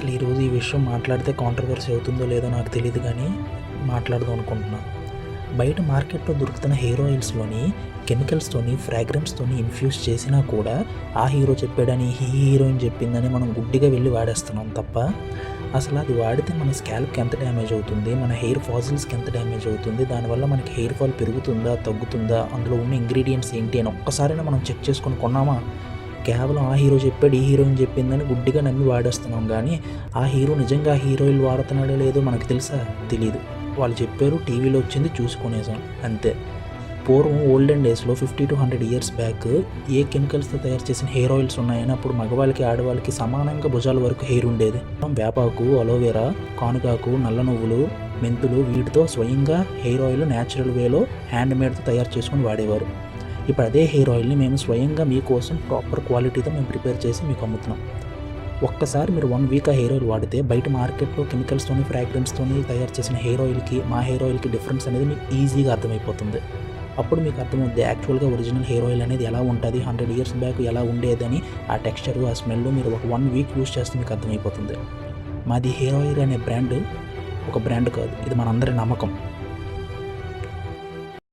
అసలు ఈరోజు ఈ విషయం మాట్లాడితే కాంట్రవర్సీ అవుతుందో లేదో నాకు తెలియదు, కానీ మాట్లాడదాం అనుకుంటున్నా. బయట మార్కెట్లో దొరుకుతున్న హెయిర్ ఆయిల్స్లోని కెమికల్స్తోని ఫ్రాగ్రెన్స్తోని ఇన్ఫ్యూజ్ చేసినా కూడా ఆ హీరో చెప్పాడని ఈ హీరోయిన్ చెప్పిందని మనం గుడ్డిగా వెళ్ళి వాడేస్తున్నాం తప్ప అసలు అది వాడితే మన స్కాల్ప్కి ఎంత డ్యామేజ్ అవుతుంది, మన హెయిర్ ఫాజిల్స్కి ఎంత డ్యామేజ్ అవుతుంది, దానివల్ల మనకి హెయిర్ ఫాల్ పెరుగుతుందా తగ్గుతుందా, అందులో ఉన్న ఇంగ్రీడియంట్స్ ఏంటి అని ఒక్కసారైనా మనం చెక్ చేసుకొని కొన్నామా? కేవలం ఆ హీరో చెప్పాడు ఈ హీరోయిన్ చెప్పిందని గుడ్డిగా నమ్మి వాడేస్తున్నాం, కానీ ఆ హీరో నిజంగా హీరోయిన్ వాడుతున్నాడో లేదో మనకు తెలుసా? తెలీదు. వాళ్ళు చెప్పారు, టీవీలో వచ్చింది చూసుకునేసాం అంతే. పూర్వం ఓల్డెన్ డేస్లో 50 to 100 years బ్యాక్ ఏ కెమికల్స్తో తయారు చేసిన హెయిర్ ఆయిల్స్ ఉన్నాయని అప్పుడు మగవాళ్ళకి ఆడవాళ్ళకి సమానంగా భుజాల వరకు హెయిర్ ఉండేది. వేపాకు, అలోవెరా, కానుగాకు, నల్ల నువ్వులు, మెంతులు వీటితో స్వయంగా హెయిర్ ఆయిల్ న్యాచురల్ వేలో హ్యాండ్ మేడ్తో తయారు చేసుకొని వాడేవారు. ఇప్పుడు అదే హెయిర్ ఆయిల్ని మేము స్వయంగా మీకోసం ప్రాపర్ క్వాలిటీతో మేము ప్రిపేర్ చేసి మీకు అమ్ముతున్నాం. ఒక్కసారి మీరు 1 week ఆ హెయిర్ ఆయిల్ వాడితే బయట మార్కెట్లో కెమికల్స్తోని ఫ్రాగ్రెన్స్తోని తయారు చేసిన హెయిర్ ఆయిల్కి మా హెయిర్ ఆయిల్కి డిఫరెన్స్ అనేది మీకు ఈజీగా అర్థమైపోతుంది. అప్పుడు మీకు అర్థమవుతుంది యాక్చువల్గా ఒరిజినల్ హెయిర్ ఆయిల్ అనేది ఎలా ఉంటుంది, 100 years బ్యాక్ ఎలా ఉండేదని, ఆ టెక్స్చరు ఆ స్మెల్ మీరు ఒక 1 week యూస్ చేస్తే మీకు అర్థమైపోతుంది. మాది హెయిర్ ఆయిల్ అనే బ్రాండ్ ఒక బ్రాండ్ కాదు, ఇది మనందరి నమ్మకం.